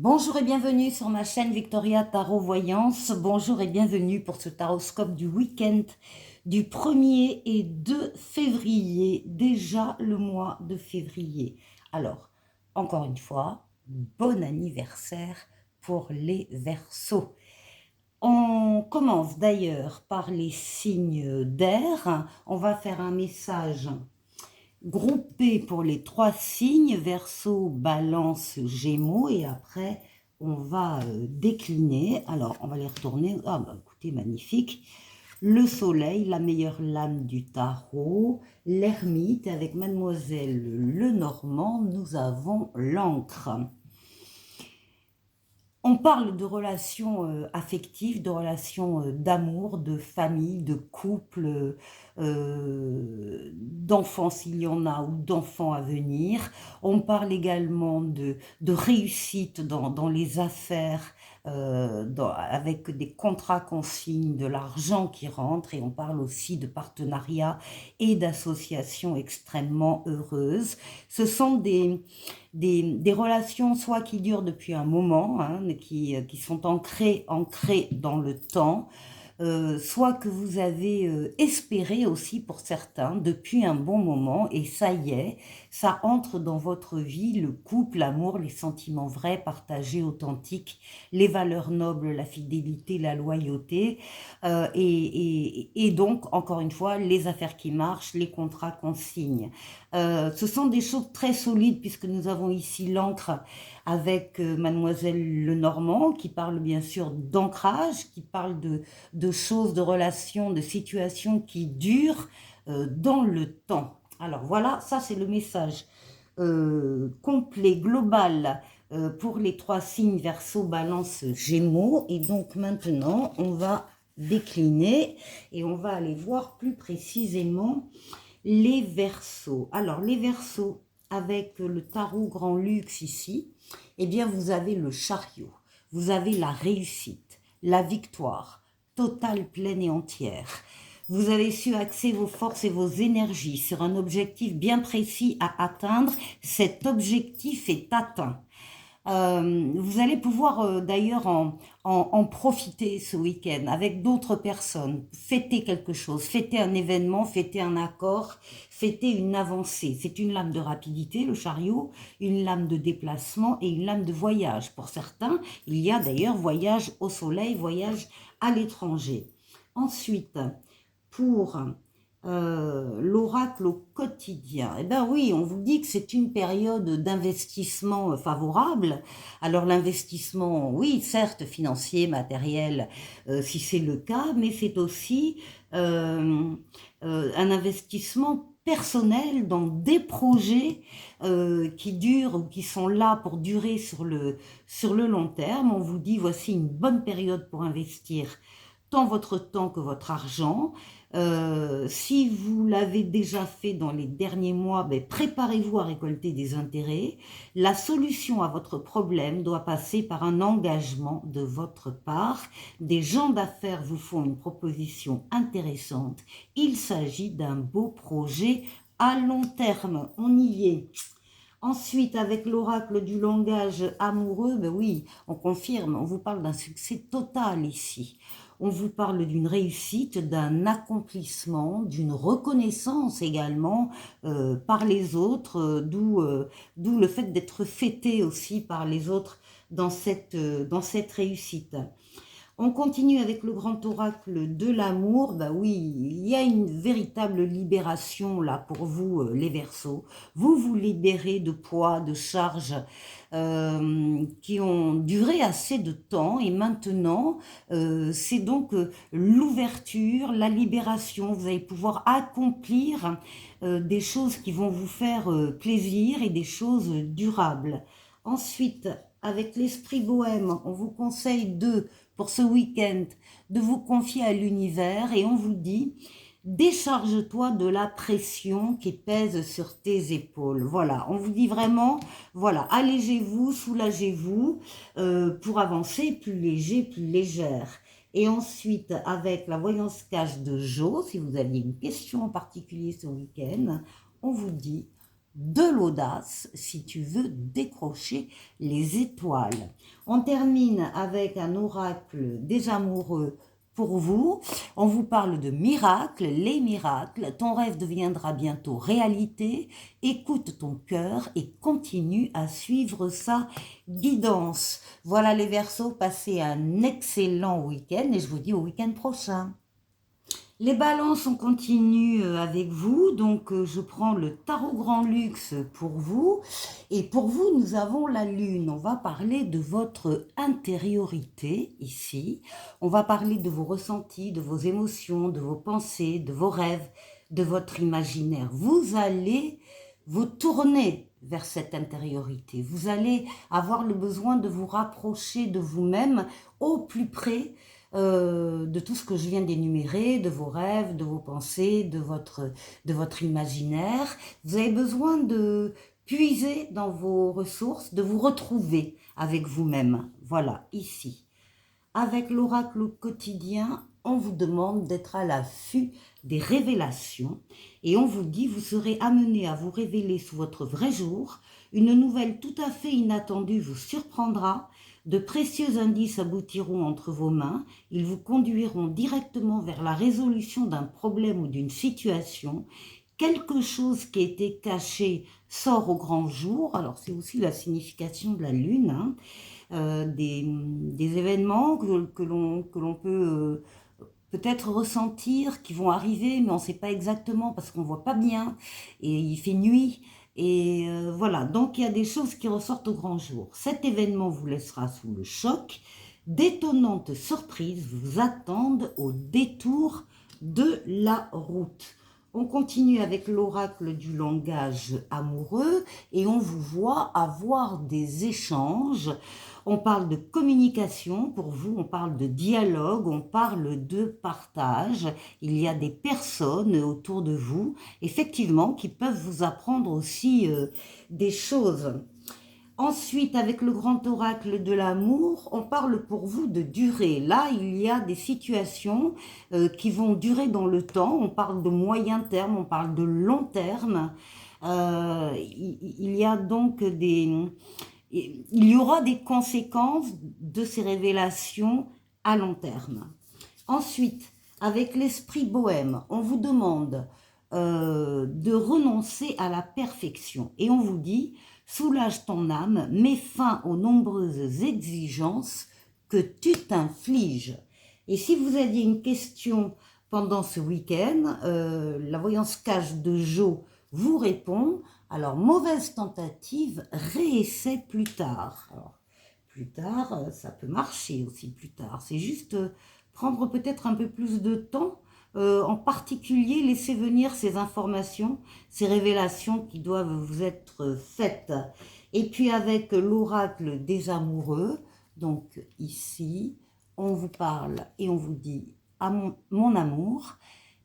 Bonjour et bienvenue sur ma chaîne Victoria Tarot Voyance. Bonjour et bienvenue pour ce taroscope du week-end du 1er et 2 février. Déjà le mois de février. Alors, encore une fois, bon anniversaire pour les Verseaux. On commence d'ailleurs par les signes d'air. On va faire un message groupé pour les 3 signes, Verseau, Balance, Gémeaux, et après on va décliner. Alors on va les retourner. Ah bah écoutez, magnifique. Le soleil, la meilleure lame du tarot, l'ermite, avec Mademoiselle Lenormand, nous avons l'encre. On parle de relations affectives, de relations d'amour, de famille, de couple, d'enfants s'il y en a ou d'enfants à venir. On parle également de réussite dans les affaires, avec des contrats qu'on signe, de l'argent qui rentre, et on parle aussi de partenariats et d'associations extrêmement heureuses. Ce sont des relations soit qui durent depuis un moment, hein, qui sont ancrées dans le temps, soit que vous avez espéré aussi pour certains depuis un bon moment, et ça y est, ça entre dans votre vie, le couple, l'amour, les sentiments vrais, partagés, authentiques, les valeurs nobles, la fidélité, la loyauté, et donc, encore une fois, les affaires qui marchent, les contrats qu'on signe. Ce sont des choses très solides, puisque nous avons ici l'encre avec Mademoiselle Lenormand, qui parle bien sûr d'ancrage, qui parle de choses, de relations, de situations qui durent dans le temps. Alors voilà, ça c'est le message complet, global, pour les 3 signes Verseau, Balance, Gémeaux. Et donc maintenant, on va décliner et on va aller voir plus précisément les Verseaux. Alors les Verseaux, avec le tarot grand luxe ici, eh bien vous avez le chariot, vous avez la réussite, la victoire totale, pleine et entière. Vous avez su axer vos forces et vos énergies sur un objectif bien précis à atteindre. Cet objectif est atteint. Vous allez pouvoir d'ailleurs en profiter ce week-end avec d'autres personnes, fêter quelque chose, fêter un événement, fêter un accord, fêter une avancée. C'est une lame de rapidité, le chariot, une lame de déplacement et une lame de voyage. Pour certains, il y a d'ailleurs voyage au soleil, voyage à l'étranger. Ensuite, pour l'oracle au quotidien, eh bien oui, on vous dit que c'est une période d'investissement favorable. Alors l'investissement, oui, certes, financier, matériel, si c'est le cas, mais c'est aussi un investissement personnel dans des projets qui durent ou qui sont là pour durer sur le long terme. On vous dit, voici une bonne période pour investir tant votre temps que votre argent. Si vous l'avez déjà fait dans les derniers mois, ben, préparez-vous à récolter des intérêts. La solution à votre problème doit passer par un engagement de votre part. Des gens d'affaires vous font une proposition intéressante. Il s'agit d'un beau projet à long terme. On y est. Ensuite, avec l'oracle du langage amoureux, ben oui, on confirme, on vous parle d'un succès total ici. On vous parle d'une réussite, d'un accomplissement, d'une reconnaissance également par les autres, d'où le fait d'être fêté aussi par les autres dans cette réussite. On continue avec le grand oracle de l'amour. Bah oui, il y a une véritable libération là pour vous, les Verseaux. Vous vous libérez de poids, de charges qui ont duré assez de temps, et maintenant, c'est donc l'ouverture, la libération. Vous allez pouvoir accomplir des choses qui vont vous faire plaisir, et des choses durables. Ensuite, avec l'esprit bohème, on vous conseille pour ce week-end, de vous confier à l'univers, et on vous dit, décharge-toi de la pression qui pèse sur tes épaules. Voilà, on vous dit vraiment, voilà, allégez-vous, soulagez-vous pour avancer plus léger, plus légère. Et ensuite, avec la voyance cache de Jo, si vous aviez une question en particulier ce week-end, on vous dit, de l'audace si tu veux décrocher les étoiles. On termine avec un oracle des amoureux pour vous. On vous parle de miracles, les miracles. Ton rêve deviendra bientôt réalité. Écoute ton cœur et continue à suivre sa guidance. Voilà les Verseaux, passez un excellent week-end et je vous dis au week-end prochain. Les balances, on continue avec vous, donc je prends le tarot grand luxe pour vous, et pour vous, nous avons la lune. On va parler de votre intériorité ici, on va parler de vos ressentis, de vos émotions, de vos pensées, de vos rêves, de votre imaginaire. Vous allez vous tourner vers cette intériorité, vous allez avoir le besoin de vous rapprocher de vous-même au plus près de tout ce que je viens d'énumérer, de vos rêves, de vos pensées, de votre imaginaire. Vous avez besoin de puiser dans vos ressources, de vous retrouver avec vous-même. Voilà, ici. Avec l'oracle quotidien, on vous demande d'être à l'affût des révélations et on vous dit vous serez amené à vous révéler sous votre vrai jour. Une nouvelle tout à fait inattendue vous surprendra. De précieux indices aboutiront entre vos mains. Ils vous conduiront directement vers la résolution d'un problème ou d'une situation. Quelque chose qui était caché sort au grand jour. Alors c'est aussi la signification de la lune, hein. Des événements que l'on peut peut-être ressentir, qui vont arriver, mais on ne sait pas exactement parce qu'on ne voit pas bien, et il fait nuit, et voilà, donc il y a des choses qui ressortent au grand jour. Cet événement vous laissera sous le choc, d'étonnantes surprises vous attendent au détour de la route. On continue avec l'oracle du langage amoureux et on vous voit avoir des échanges. On parle de communication pour vous, on parle de dialogue, on parle de partage. Il y a des personnes autour de vous, effectivement, qui peuvent vous apprendre aussi des choses. Ensuite, avec le grand oracle de l'amour, on parle pour vous de durée. Là, il y a des situations qui vont durer dans le temps. On parle de moyen terme, on parle de long terme. Il y a donc il y aura des conséquences de ces révélations à long terme. Ensuite, avec l'esprit bohème, on vous demande de renoncer à la perfection. Et on vous dit, soulage ton âme, mets fin aux nombreuses exigences que tu t'infliges. Et si vous aviez une question pendant ce week-end, la voyance cache de Jo vous répond, alors mauvaise tentative, réessaie plus tard. Alors, plus tard, ça peut marcher aussi plus tard, c'est juste prendre peut-être un peu plus de temps, en particulier laisser venir ces informations, ces révélations qui doivent vous être faites. Et puis avec l'oracle des amoureux, donc ici, on vous parle et on vous dit à mon amour,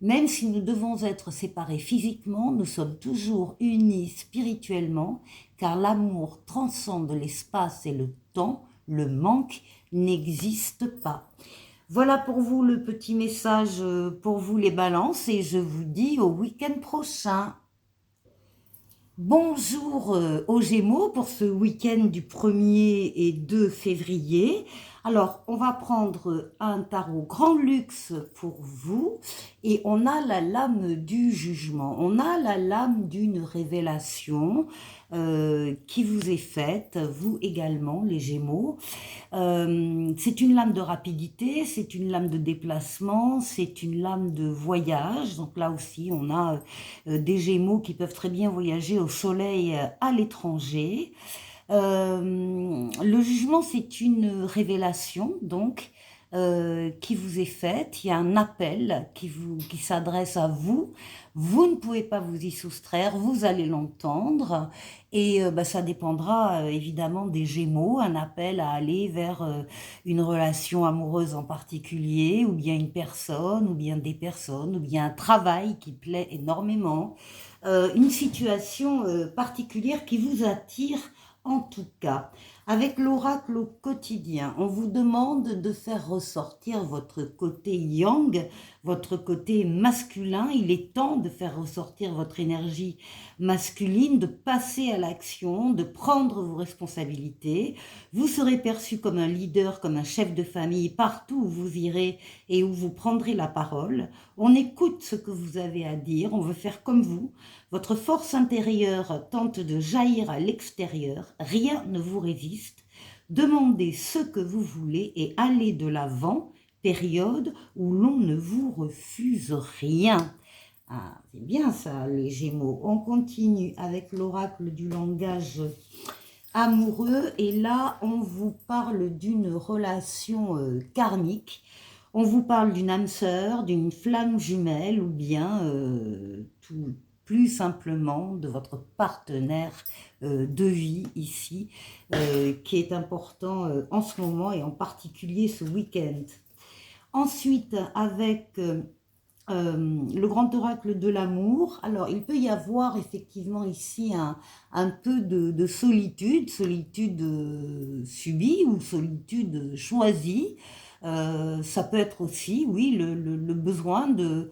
même si nous devons être séparés physiquement, nous sommes toujours unis spirituellement, car l'amour transcende l'espace et le temps, le manque n'existe pas. Voilà pour vous le petit message pour vous les balances et je vous dis au week-end prochain. Bonjour aux Gémeaux pour ce week-end du 1er et 2 février. Alors, on va prendre un tarot grand luxe pour vous et on a la lame du jugement. On a la lame d'une révélation qui vous est faite, vous également les Gémeaux. C'est une lame de rapidité, c'est une lame de déplacement, c'est une lame de voyage. Donc là aussi, on a des Gémeaux qui peuvent très bien voyager au soleil à l'étranger. Le jugement, c'est une révélation, donc, qui vous est faite. Il y a un appel qui s'adresse à vous. Vous ne pouvez pas vous y soustraire, vous allez l'entendre. Et ça dépendra évidemment des Gémeaux, un appel à aller vers une relation amoureuse en particulier, ou bien une personne, ou bien des personnes, ou bien un travail qui plaît énormément. Une situation particulière qui vous attire en tout cas. Avec l'oracle au quotidien, on vous demande de faire ressortir votre côté yang, votre côté masculin. Il est temps de faire ressortir votre énergie masculine, de passer à l'action, de prendre vos responsabilités. Vous serez perçu comme un leader, comme un chef de famille partout où vous irez et où vous prendrez la parole. On écoute ce que vous avez à dire, on veut faire comme vous. Votre force intérieure tente de jaillir à l'extérieur, rien ne vous résiste. Demandez ce que vous voulez et allez de l'avant, période où l'on ne vous refuse rien. Ah, c'est bien ça, les Gémeaux. On continue avec l'oracle du langage amoureux et là, on vous parle d'une relation karmique. On vous parle d'une âme sœur, d'une flamme jumelle ou bien tout, plus simplement de votre partenaire de vie ici, qui est important en ce moment et en particulier ce week-end. Ensuite, avec le grand oracle de l'amour, alors il peut y avoir effectivement ici un peu de solitude, solitude subie ou solitude choisie. Ça peut être aussi, oui, le besoin de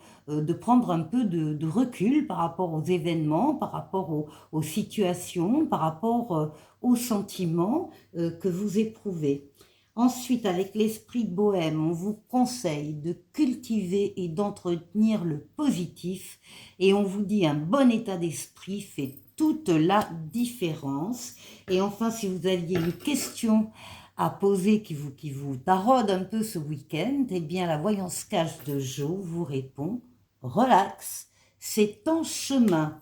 prendre un peu de recul par rapport aux événements, par rapport aux situations, par rapport aux sentiments que vous éprouvez. Ensuite, avec l'esprit bohème, on vous conseille de cultiver et d'entretenir le positif et on vous dit un bon état d'esprit fait toute la différence. Et enfin, si vous aviez une question à poser qui vous taraude un peu ce week-end, eh bien la voyance cache de Jo vous répond « Relax, c'est en chemin ».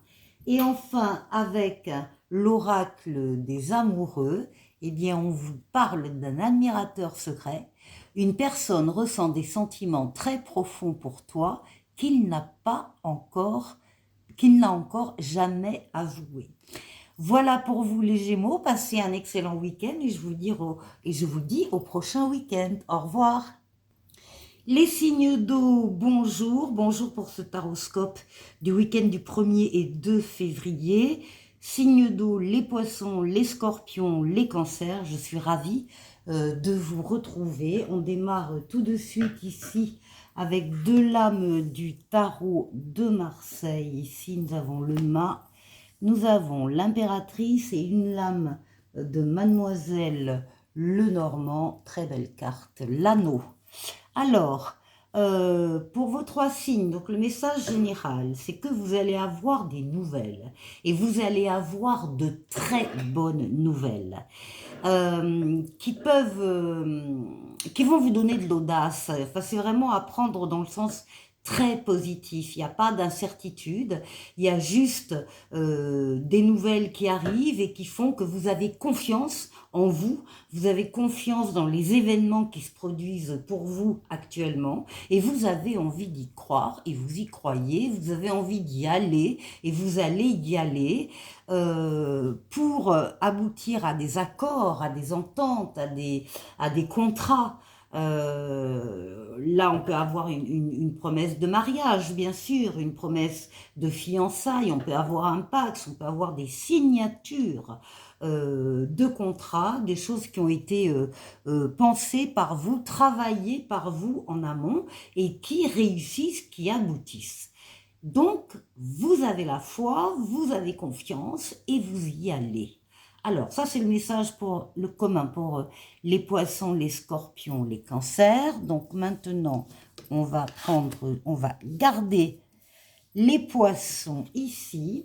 Et enfin, avec l'oracle des amoureux, eh bien on vous parle d'un admirateur secret. Une personne ressent des sentiments très profonds pour toi qu'il n'a encore jamais avoué. Voilà pour vous les Gémeaux, passez un excellent week-end et je vous dis au prochain week-end. Au revoir. Les signes d'eau, bonjour, bonjour pour ce taroscope du week-end du 1er et 2 février. Signes d'eau, les poissons, les scorpions, les cancers, je suis ravie de vous retrouver. On démarre tout de suite ici avec deux lames du tarot de Marseille. Ici, nous avons le mât. Nous avons l'impératrice et une lame de Mademoiselle Lenormand. Très belle carte. L'anneau. Alors, pour vos trois signes, donc le message général, c'est que vous allez avoir des nouvelles. Et vous allez avoir de très bonnes nouvelles. Qui vont vous donner de l'audace. Enfin, c'est vraiment à prendre dans le sens très positif. Il n'y a pas d'incertitude, il y a juste des nouvelles qui arrivent et qui font que vous avez confiance en vous, vous avez confiance dans les événements qui se produisent pour vous actuellement et vous avez envie d'y croire et vous y croyez, vous avez envie d'y aller et vous allez y aller pour aboutir à des accords, à des ententes, à des contrats. Là, on peut avoir une promesse de mariage, bien sûr, une promesse de fiançailles, on peut avoir un pacte, on peut avoir des signatures de contrats, des choses qui ont été pensées par vous, travaillées par vous en amont et qui réussissent, qui aboutissent. Donc, vous avez la foi, vous avez confiance et vous y allez. Alors, ça, c'est le message pour le commun, pour les poissons, les scorpions, les cancers. Donc, maintenant, on va garder les poissons ici.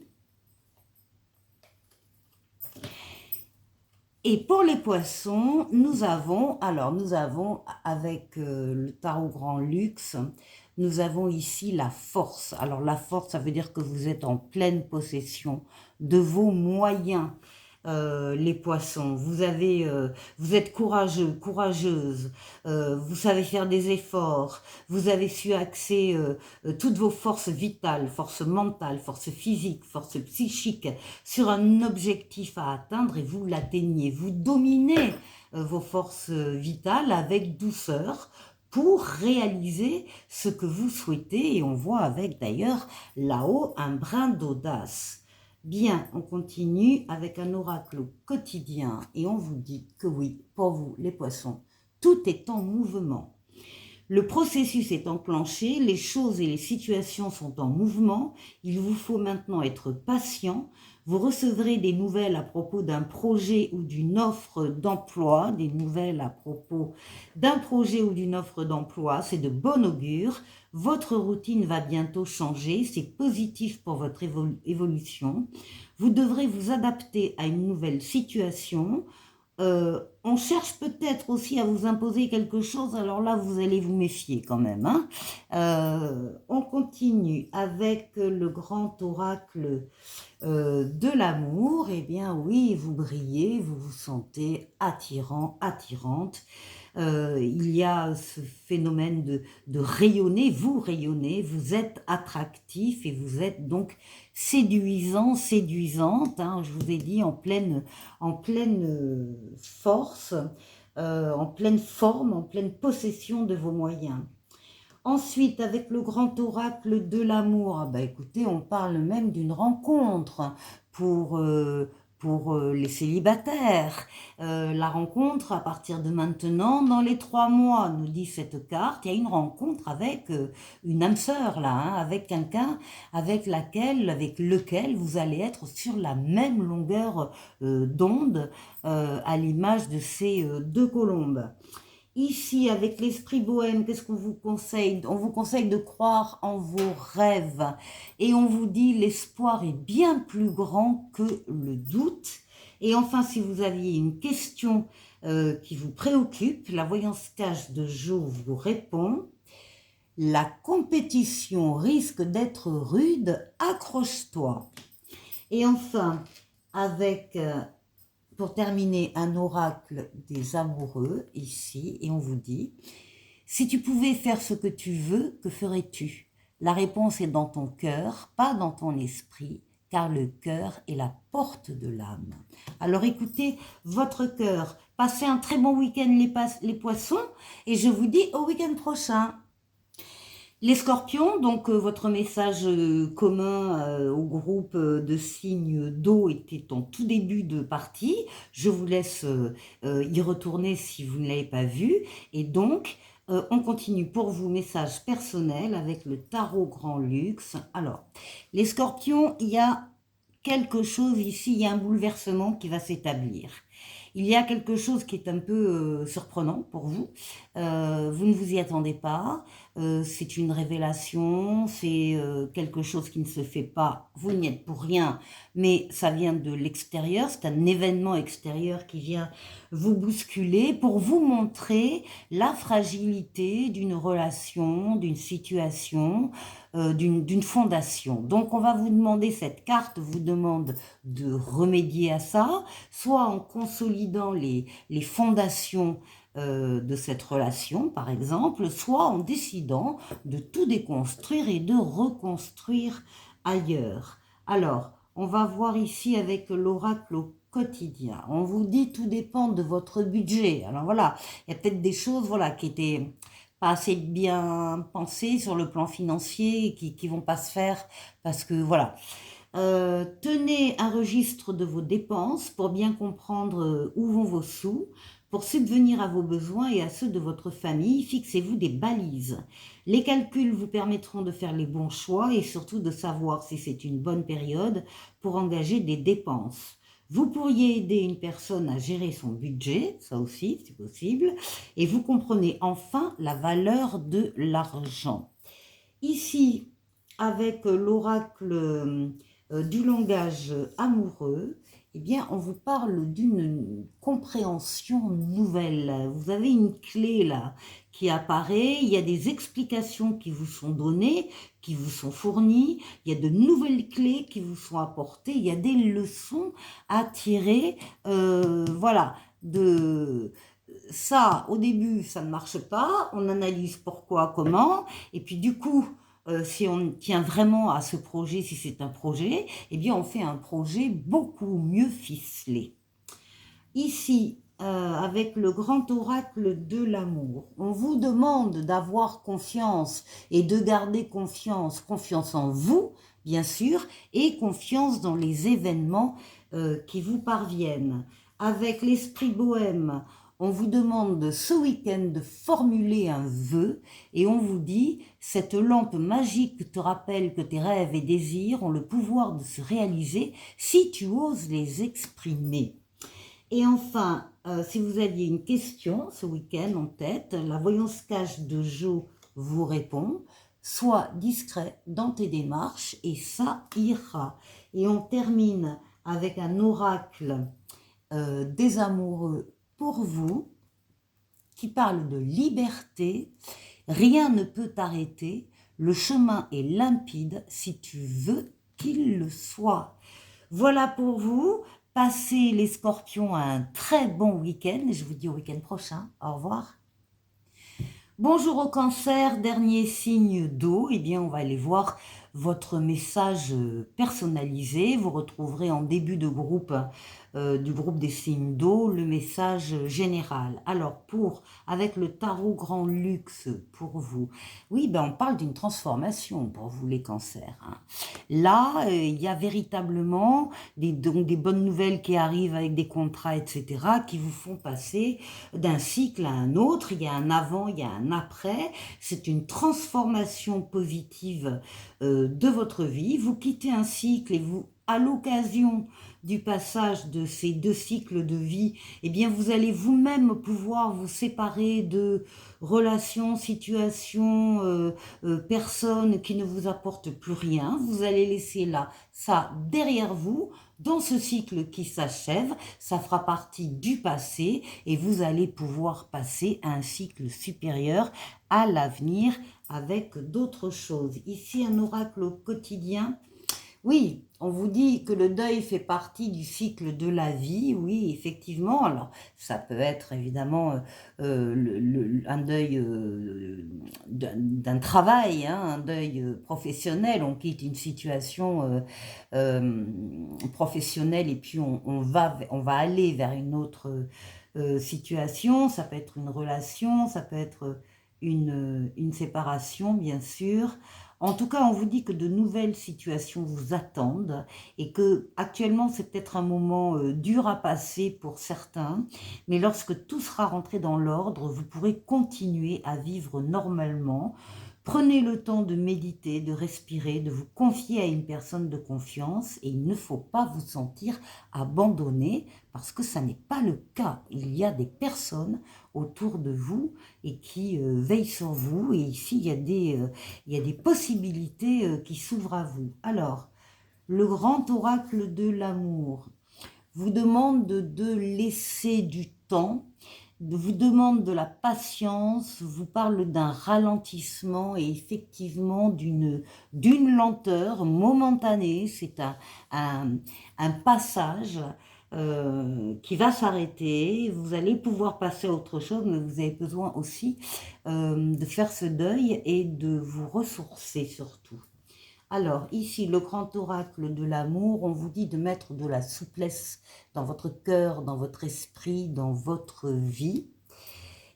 Et pour les poissons, nous avons avec le tarot Grand Luxe, nous avons ici la force. Alors, la force, ça veut dire que vous êtes en pleine possession de vos moyens. Les poissons, vous êtes courageux, courageuse, vous savez faire des efforts, vous avez su axer toutes vos forces vitales, forces mentales, forces physiques, forces psychiques sur un objectif à atteindre et vous l'atteignez, vous dominez vos forces vitales avec douceur pour réaliser ce que vous souhaitez et on voit avec d'ailleurs là-haut un brin d'audace. Bien, on continue avec un oracle quotidien et on vous dit que oui, pour vous, les poissons, tout est en mouvement. Le processus est enclenché, les choses et les situations sont en mouvement. Il vous faut maintenant être patient. Vous recevrez des nouvelles à propos d'un projet ou d'une offre d'emploi, des nouvelles à propos d'un projet ou d'une offre d'emploi. C'est de bon augure. Votre routine va bientôt changer. C'est positif pour votre évolution. Vous devrez vous adapter à une nouvelle situation. On cherche peut-être aussi à vous imposer quelque chose, alors là, vous allez vous méfier quand même, hein. On continue avec le grand oracle de l'amour. Eh bien oui, vous brillez, vous vous sentez attirant, attirante. Il y a ce phénomène de rayonner, vous êtes attractif et vous êtes donc séduisant, séduisante, hein, je vous ai dit en pleine force, en pleine forme, en pleine possession de vos moyens. Ensuite, avec le grand oracle de l'amour, ah bah écoutez, on parle même d'une rencontre pour, euh, pour les célibataires. La rencontre à partir de maintenant, dans les 3 mois, nous dit cette carte, il y a une rencontre avec une âme sœur là, hein, avec quelqu'un avec lequel vous allez être sur la même longueur d'onde, à l'image de ces deux colombes. Ici, avec l'esprit bohème, qu'est-ce qu'on vous conseille? On vous conseille de croire en vos rêves. Et on vous dit, l'espoir est bien plus grand que le doute. Et enfin, si vous aviez une question qui vous préoccupe, la voyance cache de Jo vous répond. La compétition risque d'être rude, accroche-toi. Et enfin, avec pour terminer, un oracle des amoureux ici, et on vous dit, si tu pouvais faire ce que tu veux, que ferais-tu? La réponse est dans ton cœur, pas dans ton esprit, car le cœur est la porte de l'âme. Alors écoutez votre cœur, passez un très bon week-end les poissons, et je vous dis au week-end prochain. Les scorpions, donc votre message commun au groupe de signes d'eau était en tout début de partie. Je vous laisse y retourner si vous ne l'avez pas vu. Et donc, on continue pour vous, message personnel avec le tarot grand luxe. Alors, les scorpions, il y a quelque chose ici, il y a un bouleversement qui va s'établir. Il y a quelque chose qui est un peu surprenant pour vous. Vous ne vous y attendez pas. C'est une révélation, c'est quelque chose qui ne se fait pas. Vous n'y êtes pour rien, mais ça vient de l'extérieur. C'est un événement extérieur qui vient vous bousculer pour vous montrer la fragilité d'une relation, d'une situation, d'une fondation. Donc on va vous demander, cette carte vous demande de remédier à ça, soit en consolidant les fondations de cette relation, par exemple, soit en décidant de tout déconstruire et de reconstruire ailleurs. Alors, on va voir ici avec l'oracle au quotidien. On vous dit tout dépend de votre budget. Alors voilà, il y a peut-être des choses voilà, qui étaient pas assez bien pensées sur le plan financier et qui vont pas se faire parce que voilà. Tenez un registre de vos dépenses pour bien comprendre où vont vos sous. Pour subvenir à vos besoins et à ceux de votre famille, fixez-vous des balises. Les calculs vous permettront de faire les bons choix et surtout de savoir si c'est une bonne période pour engager des dépenses. Vous pourriez aider une personne à gérer son budget, ça aussi c'est possible, et vous comprenez enfin la valeur de l'argent. Ici, avec l'oracle du langage amoureux, eh bien, on vous parle d'une compréhension nouvelle. Vous avez une clé là qui apparaît, il y a des explications qui vous sont données, qui vous sont fournies, il y a de nouvelles clés qui vous sont apportées, il y a des leçons à tirer, voilà, de ça, au début, ça ne marche pas, on analyse pourquoi, comment, et puis du coup, si on tient vraiment à ce projet, si c'est un projet, eh bien on fait un projet beaucoup mieux ficelé. Ici, avec le grand oracle de l'amour, on vous demande d'avoir confiance et de garder confiance en vous, bien sûr, et confiance dans les événements qui vous parviennent. Avec l'esprit bohème, on vous demande ce week-end de formuler un vœu et on vous dit « Cette lampe magique te rappelle que tes rêves et désirs ont le pouvoir de se réaliser si tu oses les exprimer. » Et enfin, si vous aviez une question ce week-end en tête, la voyance cache de Jo vous répond. Sois discret dans tes démarches et ça ira. Et on termine avec un oracle des amoureux pour vous qui parle de liberté. Rien ne peut t'arrêter. Le chemin est limpide si tu veux qu'il le soit. Voilà pour vous. Passez les scorpions un très bon week-end. Je vous dis au week-end prochain. Au revoir. Bonjour au cancer, dernier signe d'eau. Eh bien, on va aller voir votre message personnalisé. Vous retrouverez en début de groupe du groupe des signes d'eau le message général. Alors, avec le tarot grand luxe pour vous, oui, ben on parle d'une transformation pour vous les cancers. Hein. Là, il y a véritablement donc des bonnes nouvelles qui arrivent avec des contrats, etc., qui vous font passer d'un cycle à un autre. Il y a un avant, il y a un après. C'est une transformation positive de votre vie. Vous quittez un cycle et vous, à l'occasion du passage de ces 2 cycles de vie, eh bien vous allez vous-même pouvoir vous séparer de relations, situations, personnes qui ne vous apportent plus rien. Vous allez laisser là ça derrière vous. Dans ce cycle qui s'achève, ça fera partie du passé et vous allez pouvoir passer à un cycle supérieur à l'avenir avec d'autres choses. Ici, un oracle au quotidien. Oui, on vous dit que le deuil fait partie du cycle de la vie, oui, effectivement. Alors, ça peut être évidemment un deuil d'un travail, hein, un deuil professionnel. On quitte une situation professionnelle et puis on va aller vers une autre situation. Ça peut être une relation, ça peut être une séparation, bien sûr. En tout cas, on vous dit que de nouvelles situations vous attendent et que actuellement c'est peut-être un moment dur à passer pour certains, mais lorsque tout sera rentré dans l'ordre, vous pourrez continuer à vivre normalement. Prenez le temps de méditer, de respirer, de vous confier à une personne de confiance et il ne faut pas vous sentir abandonné parce que ça n'est pas le cas. Il y a des personnes autour de vous et qui veillent sur vous et ici il y a des possibilités qui s'ouvrent à vous. Alors, le grand oracle de l'amour vous demande de laisser du temps, vous demande de la patience, vous parle d'un ralentissement et effectivement d'une lenteur momentanée. C'est un passage qui va s'arrêter. Vous allez pouvoir passer à autre chose, mais vous avez besoin aussi de faire ce deuil et de vous ressourcer surtout. Alors, ici, le grand oracle de l'amour, on vous dit de mettre de la souplesse dans votre cœur, dans votre esprit, dans votre vie.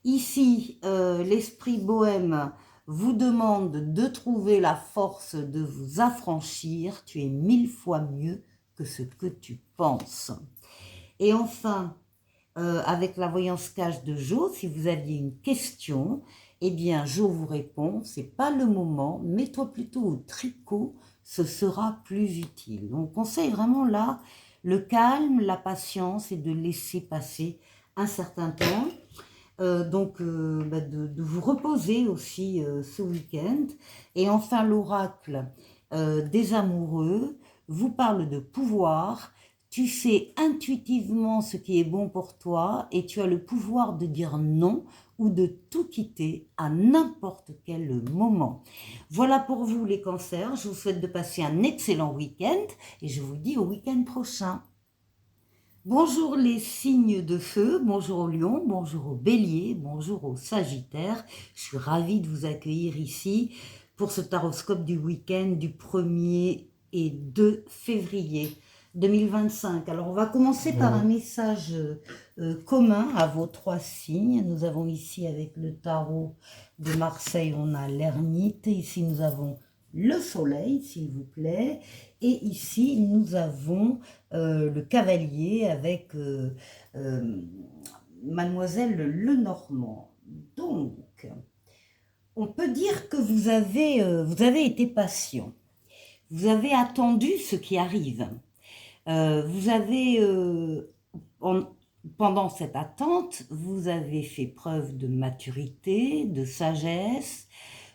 Ici, l'esprit bohème vous demande de trouver la force de vous affranchir. Tu es 1000 fois mieux que ce que tu penses. Et enfin, avec la voyance cache de Jo, si vous aviez une question, eh bien, Jo vous répond, c'est pas le moment, mets-toi plutôt au tricot, ce sera plus utile. Donc, on conseille vraiment là le calme, la patience et de laisser passer un certain temps. De vous reposer aussi ce week-end. Et enfin, l'oracle des amoureux vous parle de pouvoir. Tu sais intuitivement ce qui est bon pour toi et tu as le pouvoir de dire non ou de tout quitter à n'importe quel moment. Voilà pour vous les cancers. Je vous souhaite de passer un excellent week-end et je vous dis au week-end prochain. Bonjour les signes de feu, bonjour aux lions, bonjour aux béliers, bonjour aux sagittaires. Je suis ravie de vous accueillir ici pour ce taroscope du week-end du 1er et 2 février 2025. Alors on va commencer par un message commun à vos 3 signes. Nous avons ici avec le tarot de Marseille, on a l'ermite. Ici nous avons le soleil, s'il vous plaît. Et ici, nous avons le cavalier avec Mademoiselle Lenormand. Donc, on peut dire que vous avez été patient. Vous avez attendu ce qui arrive. Vous avez, pendant cette attente, vous avez fait preuve de maturité, de sagesse.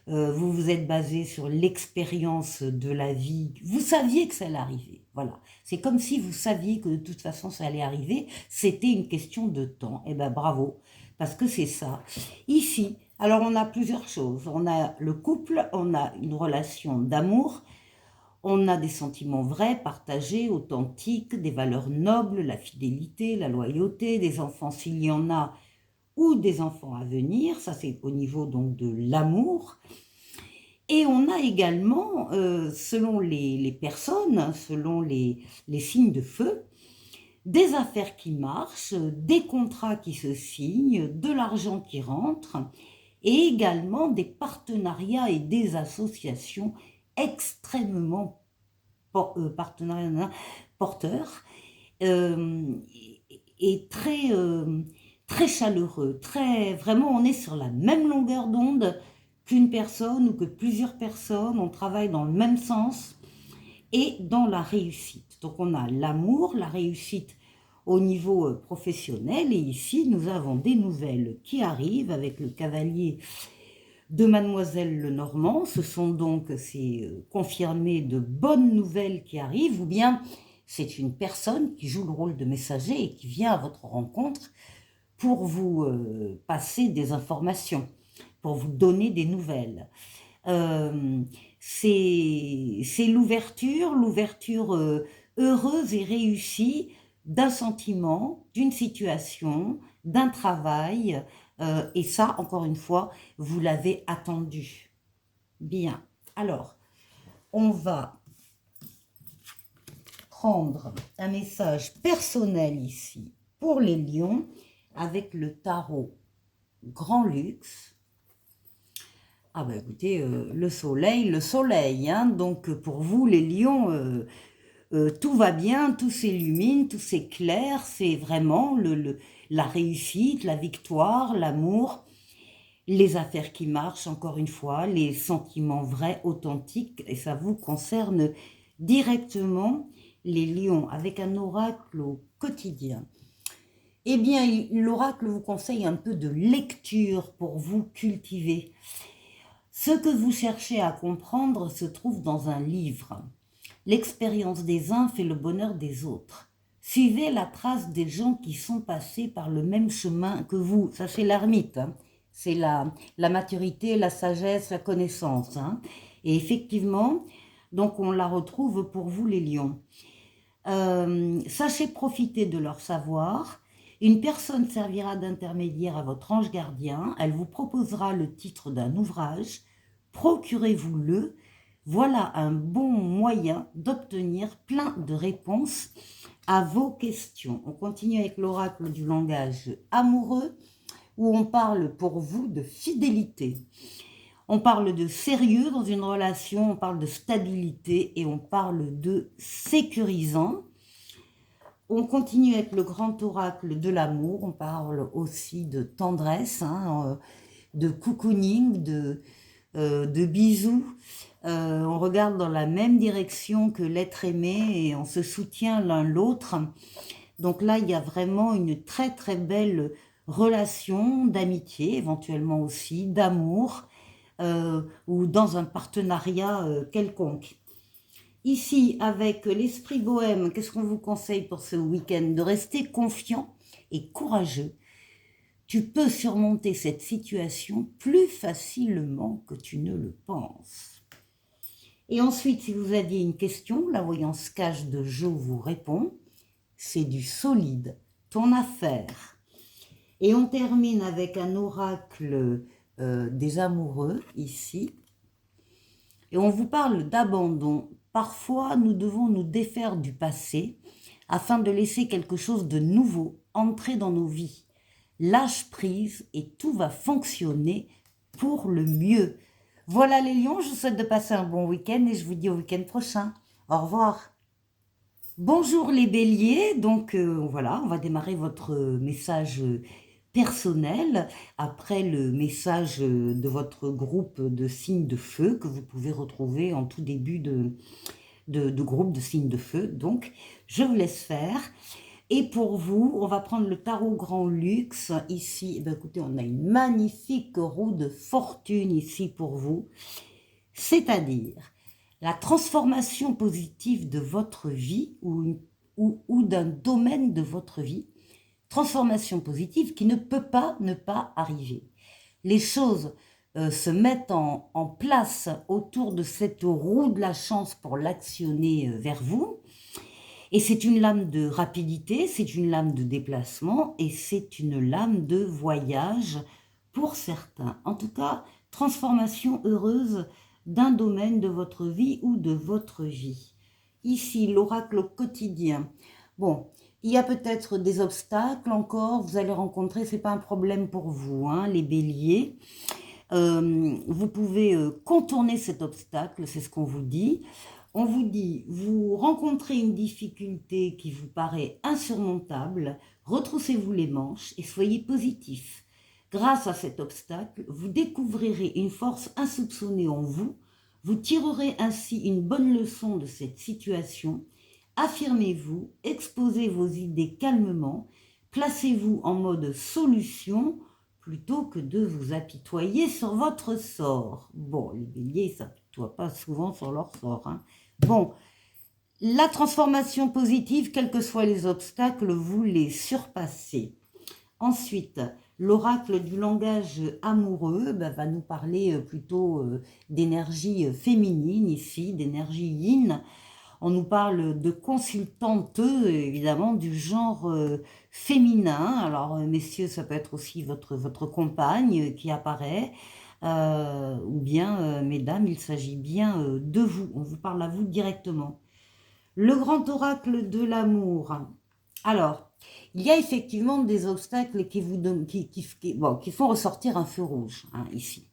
Vous vous êtes basé sur l'expérience de la vie. Vous saviez que ça allait arriver. Voilà. C'est comme si vous saviez que de toute façon ça allait arriver. C'était une question de temps. Eh ben bravo, parce que c'est ça. Ici, alors on a plusieurs choses. On a le couple, on a une relation d'amour, on a des sentiments vrais, partagés, authentiques, des valeurs nobles, la fidélité, la loyauté, des enfants s'il y en a, ou des enfants à venir. Ça, c'est au niveau donc de l'amour. Et on a également, selon les personnes, selon les signes de feu, des affaires qui marchent, des contrats qui se signent, de l'argent qui rentre, et également des partenariats et des associations extrêmement porteurs et très, très chaleureux. Vraiment, on est sur la même longueur d'onde qu'une personne ou que plusieurs personnes. On travaille dans le même sens et dans la réussite. Donc, on a l'amour, la réussite au niveau professionnel. Et ici, nous avons des nouvelles qui arrivent avec le cavalier de Mademoiselle Lenormand. Ce sont donc, c'est confirmé, de bonnes nouvelles qui arrivent, ou bien c'est une personne qui joue le rôle de messager et qui vient à votre rencontre pour vous passer des informations, pour vous donner des nouvelles. C'est l'ouverture heureuse et réussie d'un sentiment, d'une situation, d'un travail, et ça, encore une fois, vous l'avez attendu. Bien, alors, on va prendre un message personnel ici pour les lions avec le tarot Grand Luxe. Ah bah écoutez, le soleil, hein, donc pour vous les lions, tout va bien, tout s'illumine, tout s'éclaire, c'est vraiment la réussite, la victoire, l'amour, les affaires qui marchent, encore une fois, les sentiments vrais, authentiques, et ça vous concerne directement les lions, avec un oracle au quotidien. Eh bien, l'oracle vous conseille un peu de lecture pour vous cultiver. Ce que vous cherchez à comprendre se trouve dans un livre. L'expérience des uns fait le bonheur des autres. Suivez la trace des gens qui sont passés par le même chemin que vous. Ça, c'est l'ermite. Hein. C'est la maturité, la sagesse, la connaissance. Hein. Et effectivement, donc on la retrouve pour vous les lions. Sachez profiter de leur savoir. Une personne servira d'intermédiaire à votre ange gardien. Elle vous proposera le titre d'un ouvrage. Procurez-vous-le. Voilà un bon moyen d'obtenir plein de réponses à vos questions. On continue avec l'oracle du langage amoureux, où on parle pour vous de fidélité. On parle de sérieux dans une relation, on parle de stabilité et on parle de sécurisant. On continue avec le grand oracle de l'amour, on parle aussi de tendresse, hein, de cocooning, de bisous. On regarde dans la même direction que l'être aimé et on se soutient l'un l'autre. Donc là, il y a vraiment une très très belle relation d'amitié, éventuellement aussi d'amour, ou dans un partenariat quelconque. Ici, avec l'esprit bohème, qu'est-ce qu'on vous conseille pour ce week-end? De rester confiant et courageux. Tu peux surmonter cette situation plus facilement que tu ne le penses. Et ensuite, si vous aviez une question, la voyance cache de Jo vous répond. C'est du solide, ton affaire. Et on termine avec un oracle des amoureux, ici. Et on vous parle d'abandon. Parfois, nous devons nous défaire du passé afin de laisser quelque chose de nouveau entrer dans nos vies. Lâche prise et tout va fonctionner pour le mieux. Voilà les lions, je vous souhaite de passer un bon week-end et je vous dis au week-end prochain. Au revoir. Bonjour les béliers, donc voilà, on va démarrer votre message personnel après le message de votre groupe de signes de feu que vous pouvez retrouver en tout début de groupe de signes de feu. Donc, je vous laisse faire. Et pour vous, on va prendre le tarot grand luxe. Ici, eh bien, écoutez, on a une magnifique roue de fortune ici pour vous. C'est-à-dire la transformation positive de votre vie ou d'un domaine de votre vie. Transformation positive qui ne peut pas ne pas arriver. Les choses se mettent en place autour de cette roue de la chance pour l'actionner vers vous. Et c'est une lame de rapidité, c'est une lame de déplacement et c'est une lame de voyage pour certains. En tout cas, transformation heureuse d'un domaine de votre vie ou de votre vie. Ici, l'oracle au quotidien. Bon, il y a peut-être des obstacles encore, vous allez rencontrer, c'est pas un problème pour vous, hein, les béliers. Vous pouvez contourner cet obstacle, c'est ce qu'on vous dit. On vous dit, vous rencontrez une difficulté qui vous paraît insurmontable, retroussez-vous les manches et soyez positif. Grâce à cet obstacle, vous découvrirez une force insoupçonnée en vous, vous tirerez ainsi une bonne leçon de cette situation, affirmez-vous, exposez vos idées calmement, placez-vous en mode solution, plutôt que de vous apitoyer sur votre sort. Bon, les béliers ne s'apitoient pas souvent sur leur sort, hein. Bon, la transformation positive, quels que soient les obstacles, vous les surpassez. Ensuite, l'oracle du langage amoureux va nous parler plutôt d'énergie féminine ici, d'énergie yin. On nous parle de consultantes, évidemment, du genre féminin. Alors, messieurs, ça peut être aussi votre compagne qui apparaît. Ou bien, mesdames, il s'agit bien de vous. On vous parle à vous directement. Le grand oracle de l'amour. Alors, il y a effectivement des obstacles qui font ressortir un feu rouge, hein, ici.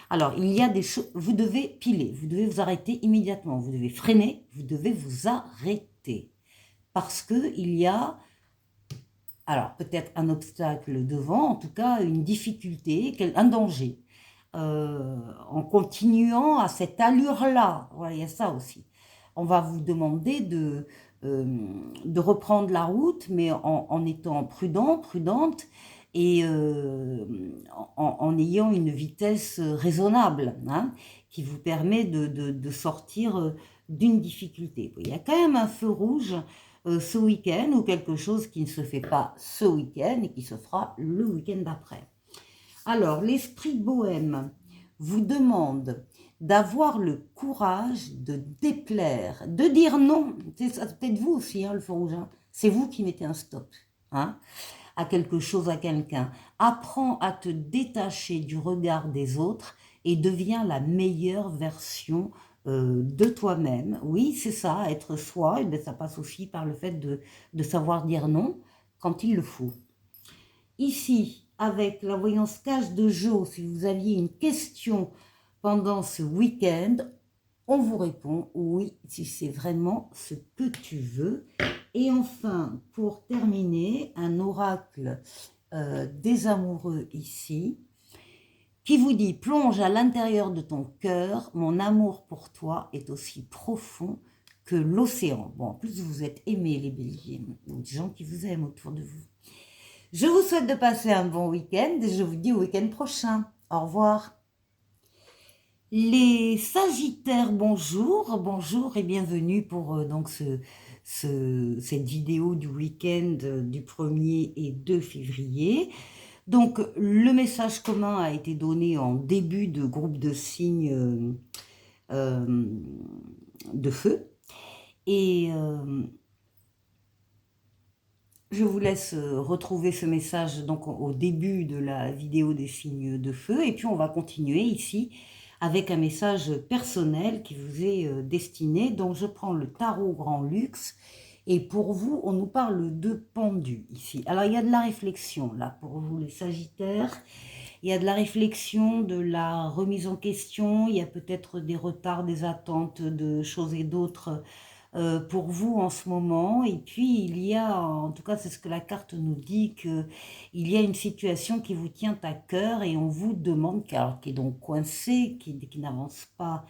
Alors, il y a des choses, vous devez piler, vous devez vous arrêter immédiatement, vous devez freiner, vous devez vous arrêter. Parce qu'il y a, alors peut-être un obstacle devant, en tout cas une difficulté, un danger. En continuant à cette allure-là, voilà, il y a ça aussi. On va vous demander de reprendre la route, mais en étant prudente, et en ayant une vitesse raisonnable, hein, qui vous permet de sortir d'une difficulté. Il y a quand même un feu rouge ce week-end, ou quelque chose qui ne se fait pas ce week-end et qui se fera le week-end d'après. Alors, l'esprit bohème vous demande d'avoir le courage de déplaire, de dire non. C'est peut-être vous aussi, hein, le feu rouge. Hein. C'est vous qui mettez un stop, hein, à quelque chose, à quelqu'un. Apprends à te détacher du regard des autres et deviens la meilleure version de toi-même. Oui, c'est ça, être soi, et bien ça passe aussi par le fait de savoir dire non quand il le faut. Ici, avec la voyance cage de Jo, si vous aviez une question pendant ce week-end, on vous répond oui, si c'est vraiment ce que tu veux. Et enfin, pour terminer, un oracle des amoureux ici, qui vous dit « Plonge à l'intérieur de ton cœur, mon amour pour toi est aussi profond que l'océan. » Bon, en plus, vous êtes aimés, les béliers, ou des gens qui vous aiment autour de vous. Je vous souhaite de passer un bon week-end et je vous dis au week-end prochain. Au revoir. Les Sagittaires, bonjour et bienvenue pour donc cette vidéo du week-end du 1er et 2 février. Donc le message commun a été donné en début de groupe de signes de feu. Et je vous laisse retrouver ce message donc au début de la vidéo des signes de feu. Et puis on va continuer ici avec un message personnel qui vous est destiné. Donc je prends le tarot grand luxe. Et pour vous, on nous parle de pendu ici. Alors il y a de la réflexion là pour vous les Sagittaires. il y a de la réflexion, de la remise en question, il y a peut-être des retards, des attentes de choses et d'autres pour vous en ce moment. Et puis, il y a, en tout cas, c'est ce que la carte nous dit, qu'il y a une situation qui vous tient à cœur et on vous demande, alors, qui est donc coincé, qui n'avance pas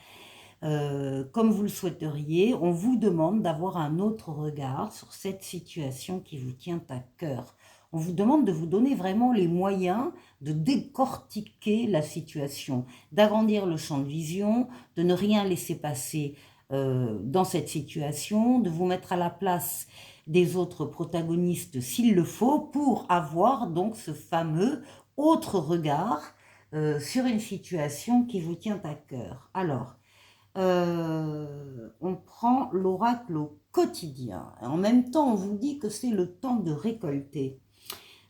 comme vous le souhaiteriez, on vous demande d'avoir un autre regard sur cette situation qui vous tient à cœur. On vous demande de vous donner vraiment les moyens de décortiquer la situation, d'agrandir le champ de vision, de ne rien laisser passer dans cette situation, de vous mettre à la place des autres protagonistes s'il le faut pour avoir donc ce fameux autre regard sur une situation qui vous tient à cœur. Alors, on prend l'oracle au quotidien. En même temps, on vous dit que c'est le temps de récolter.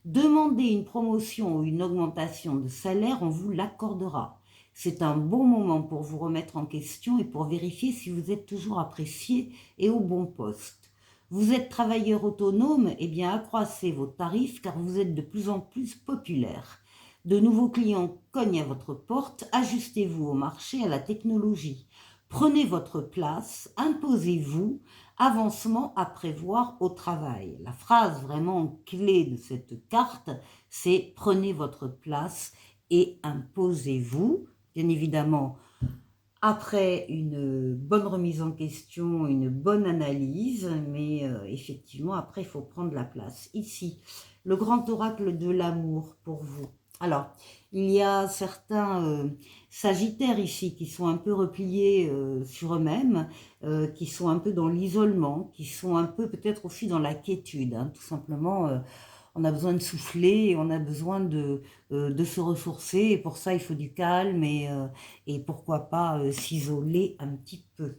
Demandez une promotion ou une augmentation de salaire, on vous l'accordera. C'est un bon moment pour vous remettre en question et pour vérifier si vous êtes toujours apprécié et au bon poste. Vous êtes travailleur autonome, eh bien accroissez vos tarifs car vous êtes de plus en plus populaire. De nouveaux clients cognent à votre porte, ajustez-vous au marché, à la technologie. Prenez votre place, imposez-vous, avancement à prévoir au travail. La phrase vraiment clé de cette carte, c'est prenez votre place et imposez-vous. Bien évidemment, après une bonne remise en question, une bonne analyse, mais effectivement, après, il faut prendre la place. Ici, le grand oracle de l'amour pour vous. Alors, il y a certains sagittaires ici qui sont un peu repliés sur eux-mêmes, qui sont un peu dans l'isolement, qui sont un peu peut-être aussi dans la quiétude, hein, tout simplement. On a besoin de souffler, on a besoin de se ressourcer, et pour ça, il faut du calme et pourquoi pas s'isoler un petit peu.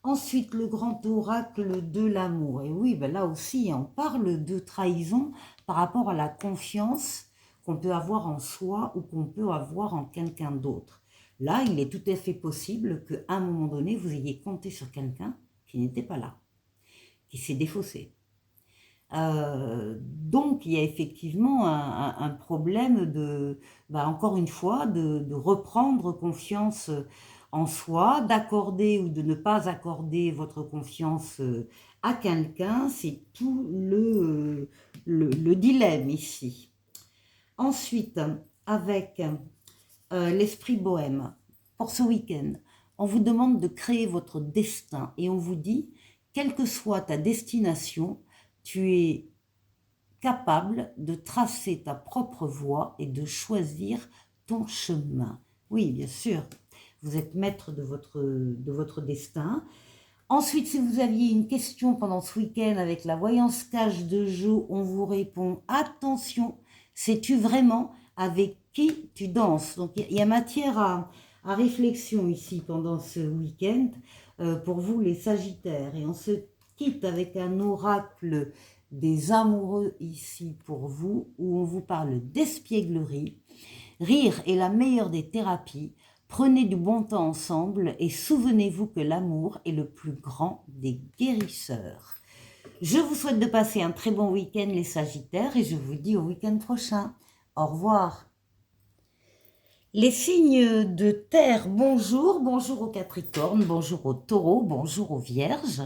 Ensuite, le grand oracle de l'amour. Et oui, ben là aussi, on parle de trahison par rapport à la confiance qu'on peut avoir en soi ou qu'on peut avoir en quelqu'un d'autre. Là, il est tout à fait possible qu'à un moment donné, vous ayez compté sur quelqu'un qui n'était pas là, qui s'est défaussé. Donc, il y a effectivement un problème encore une fois, de reprendre confiance en soi, d'accorder ou de ne pas accorder votre confiance à quelqu'un. C'est tout le dilemme ici. Ensuite, avec l'esprit bohème, pour ce week-end, on vous demande de créer votre destin et on vous dit, quelle que soit ta destination, tu es capable de tracer ta propre voie et de choisir ton chemin. Oui, bien sûr, vous êtes maître de votre destin. Ensuite, si vous aviez une question pendant ce week-end avec la voyance cache de Jo, on vous répond, attention, sais-tu vraiment avec qui tu danses? Donc, il y a matière à réflexion ici pendant ce week-end pour vous les Sagittaires. Et on se quitte avec un oracle des amoureux ici pour vous, où on vous parle d'espièglerie. Rire est la meilleure des thérapies. Prenez du bon temps ensemble et souvenez-vous que l'amour est le plus grand des guérisseurs. Je vous souhaite de passer un très bon week-end les Sagittaires et je vous dis au week-end prochain. Au revoir. Les signes de terre, bonjour, bonjour aux Capricornes, bonjour aux Taureaux, bonjour aux Vierges.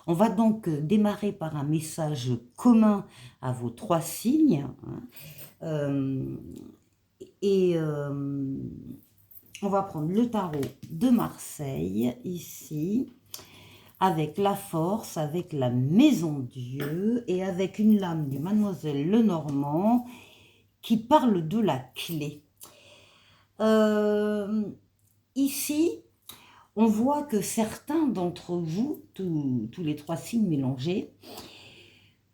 On va donc démarrer par un message commun à vos trois signes. On va prendre le tarot de Marseille, ici, avec la force, avec la maison Dieu et avec une lame du Mademoiselle Lenormand qui parle de la clé. Ici, on voit que certains d'entre vous, tous les trois signes mélangés,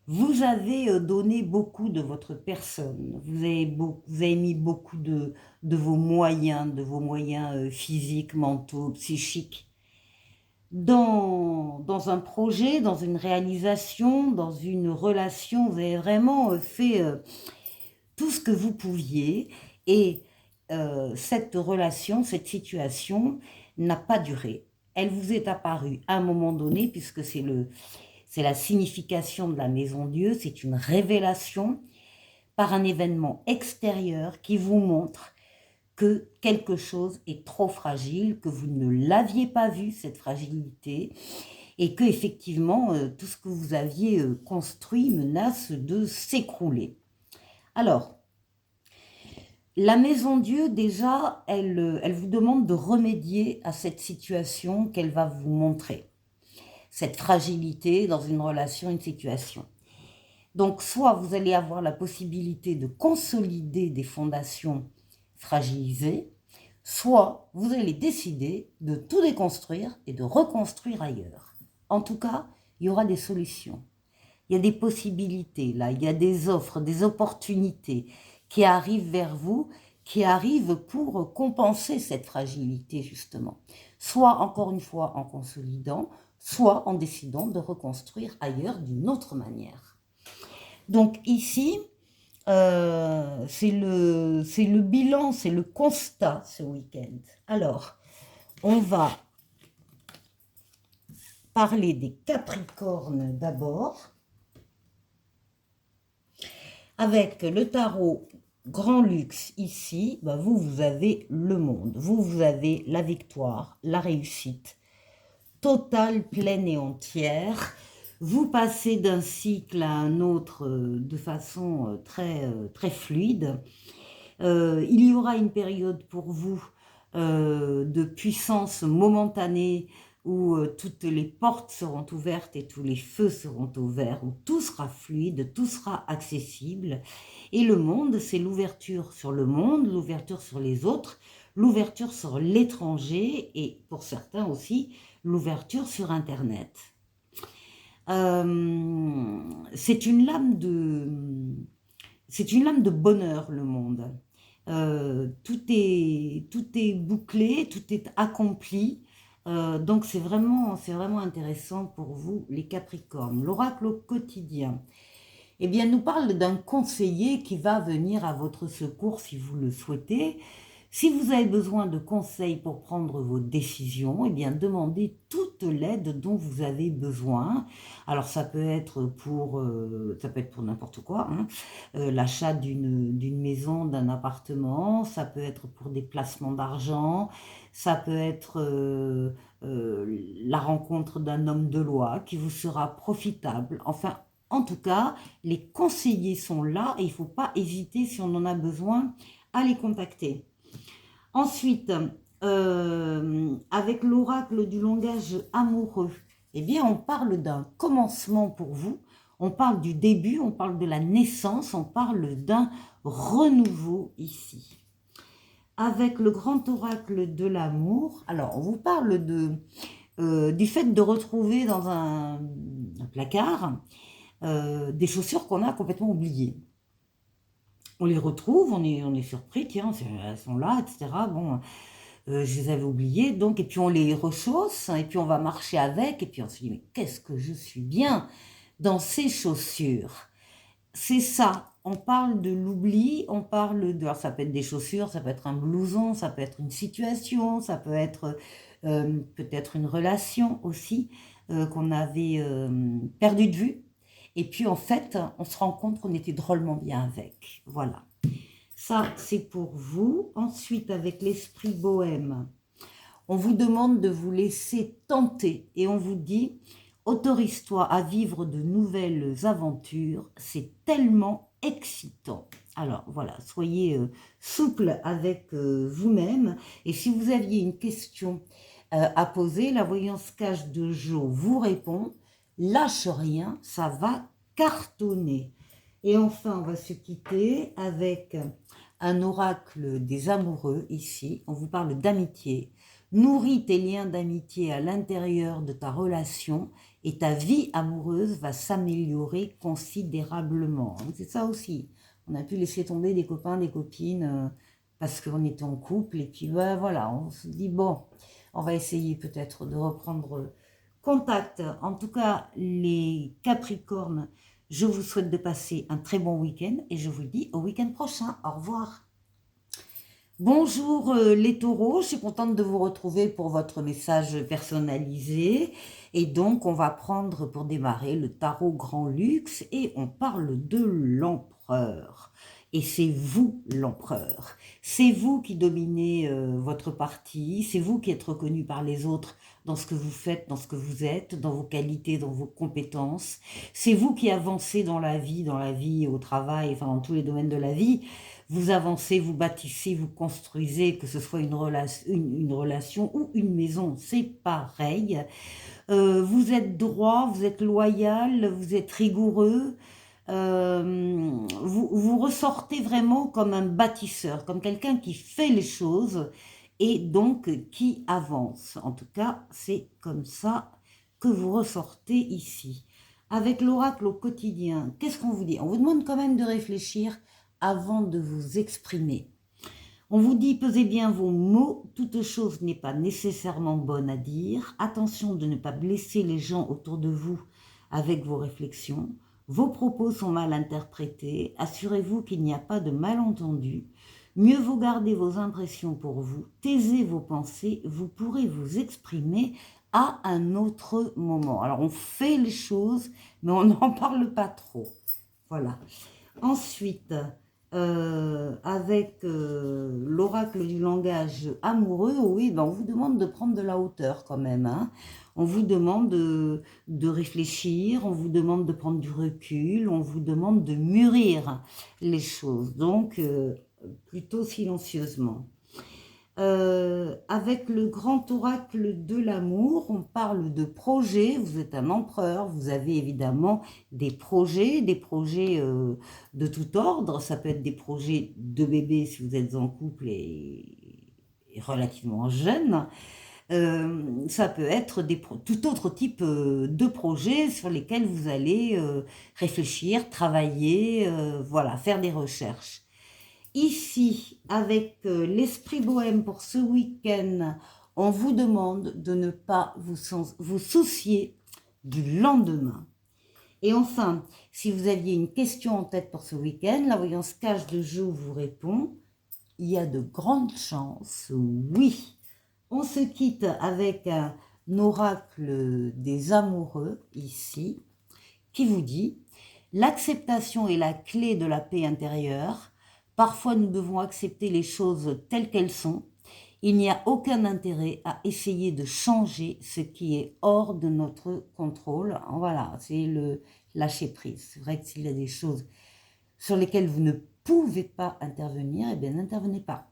vous avez donné beaucoup de votre personne, vous avez mis beaucoup de vos moyens physiques, mentaux, psychiques, dans un projet, dans une réalisation, dans une relation. Vous avez vraiment fait tout ce que vous pouviez et cette relation, cette situation n'a pas duré. Elle vous est apparue à un moment donné, puisque c'est la signification de la maison Dieu, c'est une révélation par un événement extérieur qui vous montre que quelque chose est trop fragile, que vous ne l'aviez pas vu, cette fragilité, et que effectivement tout ce que vous aviez construit menace de s'écrouler. Alors, la Maison Dieu, déjà, elle vous demande de remédier à cette situation qu'elle va vous montrer, cette fragilité dans une relation, une situation. Donc, soit vous allez avoir la possibilité de consolider des fondations fragilisées, soit vous allez décider de tout déconstruire et de reconstruire ailleurs. En tout cas, il y aura des solutions. Il y a des possibilités, là, il y a des offres, des opportunités qui arrivent vers vous, qui arrivent pour compenser cette fragilité, justement. Soit, encore une fois, en consolidant, soit en décidant de reconstruire ailleurs d'une autre manière. Donc ici, c'est le bilan, c'est le constat ce week-end. Alors, on va parler des Capricornes d'abord. Avec le tarot Grand Luxe ici, vous avez le monde. Vous avez la victoire, la réussite totale, pleine et entière. Vous passez d'un cycle à un autre de façon très fluide. Il y aura une période pour vous de puissance momentanée où toutes les portes seront ouvertes et tous les feux seront ouverts, où tout sera fluide, tout sera accessible. Et le monde, c'est l'ouverture sur le monde, l'ouverture sur les autres, l'ouverture sur l'étranger et pour certains aussi, l'ouverture sur Internet. C'est une lame de bonheur, le monde. Tout est bouclé, tout est accompli. Donc c'est vraiment intéressant pour vous, les Capricornes. L'oracle au quotidien, eh bien, nous parle d'un conseiller qui va venir à votre secours si vous le souhaitez. Si vous avez besoin de conseils pour prendre vos décisions, eh bien, demandez toute l'aide dont vous avez besoin. Alors, ça peut être pour n'importe quoi, hein. L'achat d'une maison, d'un appartement, ça peut être pour des placements d'argent, ça peut être la rencontre d'un homme de loi qui vous sera profitable. Enfin, en tout cas, les conseillers sont là et il ne faut pas hésiter, si on en a besoin, à les contacter. Ensuite, avec l'oracle du langage amoureux, eh bien, on parle d'un commencement pour vous, on parle du début, on parle de la naissance, on parle d'un renouveau ici. Avec le grand oracle de l'amour, alors on vous parle du fait de retrouver dans un placard des chaussures qu'on a complètement oubliées. On les retrouve, on est surpris, tiens, elles sont là, etc. Bon, je les avais oubliées, donc, et puis on les rechausse, et puis on va marcher avec, et puis on se dit, mais qu'est-ce que je suis bien dans ces chaussures. C'est ça, on parle de l'oubli, on parle de, alors ça peut être des chaussures, ça peut être un blouson, ça peut être une situation, ça peut être peut-être une relation aussi qu'on avait perdu de vue. Et puis en fait, on se rend compte qu'on était drôlement bien avec. Voilà. Ça, c'est pour vous. Ensuite, avec l'esprit bohème, on vous demande de vous laisser tenter et on vous dit, autorise-toi à vivre de nouvelles aventures. C'est tellement excitant. Alors voilà, soyez souple avec vous-même. Et si vous aviez une question à poser, la voyance cache de Jo vous répond. Lâche rien, ça va cartonner. Et enfin, on va se quitter avec un oracle des amoureux ici. On vous parle d'amitié. Nourris tes liens d'amitié à l'intérieur de ta relation et ta vie amoureuse va s'améliorer considérablement. C'est ça aussi. On a pu laisser tomber des copains, des copines parce qu'on était en couple et puis voilà, on se dit bon, on va essayer peut-être de reprendre contact. En tout cas, les Capricornes, je vous souhaite de passer un très bon week-end et je vous dis au week-end prochain. Au revoir. Bonjour les taureaux, je suis contente de vous retrouver pour votre message personnalisé. Et donc, on va prendre pour démarrer le tarot Grand Luxe et on parle de l'empereur. et c'est vous l'empereur. C'est vous qui dominez votre partie, c'est vous qui êtes reconnu par les autres dans ce que vous faites, dans ce que vous êtes, dans vos qualités, dans vos compétences. C'est vous qui avancez dans la vie, au travail, enfin dans tous les domaines de la vie. Vous avancez, vous bâtissez, vous construisez, que ce soit une relation ou une maison, c'est pareil. Vous êtes droit, vous êtes loyal, vous êtes rigoureux. Vous ressortez vraiment comme un bâtisseur, comme quelqu'un qui fait les choses et donc qui avance. En tout cas, c'est comme ça que vous ressortez ici. Avec l'oracle au quotidien, qu'est-ce qu'on vous dit? On vous demande quand même de réfléchir avant de vous exprimer. On vous dit, pesez bien vos mots, toute chose n'est pas nécessairement bonne à dire. Attention de ne pas blesser les gens autour de vous avec vos réflexions. Vos propos sont mal interprétés. Assurez-vous qu'il n'y a pas de malentendu. Mieux vaut garder vos impressions pour vous. Taisez vos pensées. Vous pourrez vous exprimer à un autre moment. Alors, on fait les choses, mais on n'en parle pas trop. Voilà. Ensuite, avec l'oracle du langage amoureux, oui, ben on vous demande de prendre de la hauteur quand même. Hein. On vous demande de réfléchir, on vous demande de prendre du recul, on vous demande de mûrir les choses, donc plutôt silencieusement. Avec le grand oracle de l'amour, on parle de projets. Vous êtes un empereur, vous avez évidemment des projets de tout ordre. Ça peut être des projets de bébé si vous êtes en couple et relativement jeune. Ça peut être tout autre type de projets sur lesquels vous allez réfléchir, travailler, voilà, faire des recherches. Ici, avec l'esprit bohème pour ce week-end, on vous demande de ne pas vous soucier du lendemain. Et enfin, si vous aviez une question en tête pour ce week-end, la voyance cache de Jo vous répond, il y a de grandes chances, oui. On se quitte avec un oracle des amoureux, ici, qui vous dit « L'acceptation est la clé de la paix intérieure. Parfois, nous devons accepter les choses telles qu'elles sont. Il n'y a aucun intérêt à essayer de changer ce qui est hors de notre contrôle. » Voilà, c'est le lâcher-prise. C'est vrai que s'il y a des choses sur lesquelles vous ne pouvez pas intervenir, eh bien, n'intervenez pas.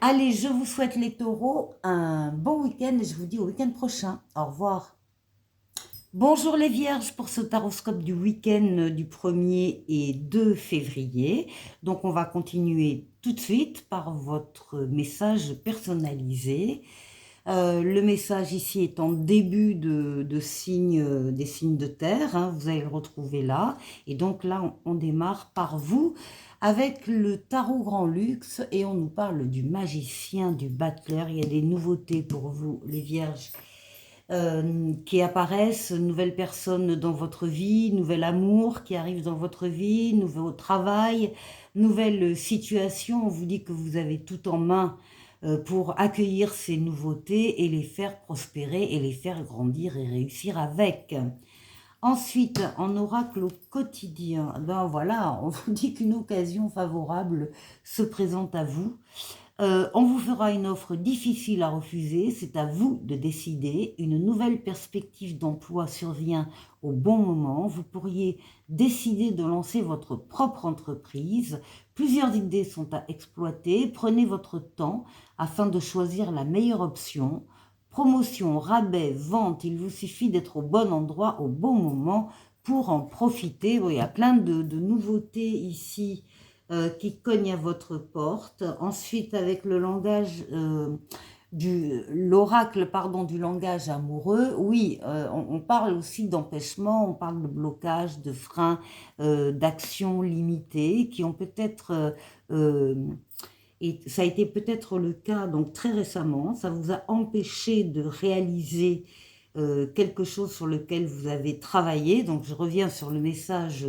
Allez, je vous souhaite les taureaux un bon week-end et je vous dis au week-end prochain. Au revoir. Bonjour les vierges pour ce taroscope du week-end du 1er et 2 février. Donc on va continuer tout de suite par votre message personnalisé. Le message ici est en début des signes de terre, hein, vous allez le retrouver là. Et donc là, on démarre par vous avec le tarot grand luxe et on nous parle du magicien, du battleur. Il y a des nouveautés pour vous, les vierges. Qui apparaissent, nouvelles personnes dans votre vie, nouvel amour qui arrive dans votre vie, nouveau travail, nouvelle situation. On vous dit que vous avez tout en main pour accueillir ces nouveautés et les faire prospérer et les faire grandir et réussir avec. Ensuite, en oracle au quotidien, ben voilà, on vous dit qu'une occasion favorable se présente à vous. On vous fera une offre difficile à refuser, c'est à vous de décider. Une nouvelle perspective d'emploi survient au bon moment. Vous pourriez décider de lancer votre propre entreprise. Plusieurs idées sont à exploiter. Prenez votre temps afin de choisir la meilleure option. Promotion, rabais, vente, il vous suffit d'être au bon endroit au bon moment pour en profiter. Bon, il y a plein de nouveautés ici qui cogne à votre porte. Ensuite, avec le langage l'oracle du langage amoureux, oui, on parle aussi d'empêchement, on parle de blocage, de freins, d'actions limitées qui ont peut-être, et ça a été peut-être le cas donc très récemment, ça vous a empêché de réaliser quelque chose sur lequel vous avez travaillé. Donc je reviens sur le message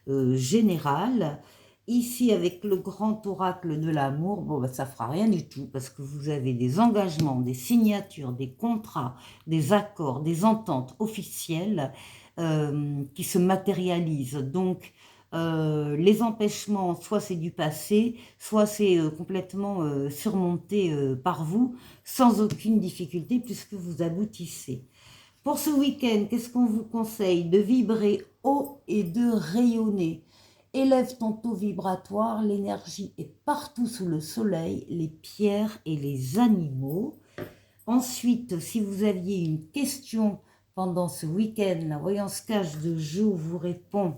général. Ici, avec le grand oracle de l'amour, bon, ben, ça ne fera rien du tout parce que vous avez des engagements, des signatures, des contrats, des accords, des ententes officielles qui se matérialisent. Donc, Les empêchements, soit c'est du passé, soit c'est complètement surmonté par vous, sans aucune difficulté, puisque vous aboutissez. Pour ce week-end, qu'est-ce qu'on vous conseille? De vibrer haut et de rayonner. Élève ton taux vibratoire, l'énergie est partout sous le soleil, les pierres et les animaux. Ensuite, si vous aviez une question pendant ce week-end, la voyance cache de Jo vous répond: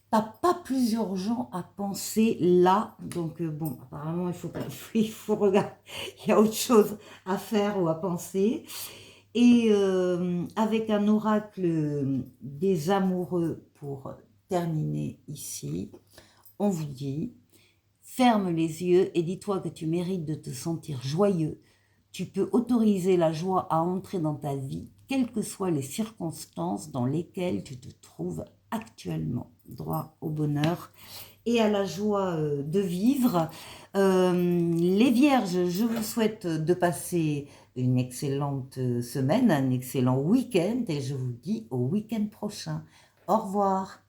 t'as pas plus urgent à penser là, donc bon, apparemment il faut regarder, il y a autre chose à faire ou à penser. Et avec un oracle des amoureux pour terminer ici, on vous dit: ferme les yeux et dis-toi que tu mérites de te sentir joyeux. Tu peux autoriser la joie à entrer dans ta vie, quelles que soient les circonstances dans lesquelles tu te trouves actuellement. Droit au bonheur et à la joie de vivre. Les vierges, je vous souhaite de passer une excellente semaine, un excellent week-end et je vous dis au week-end prochain. Au revoir.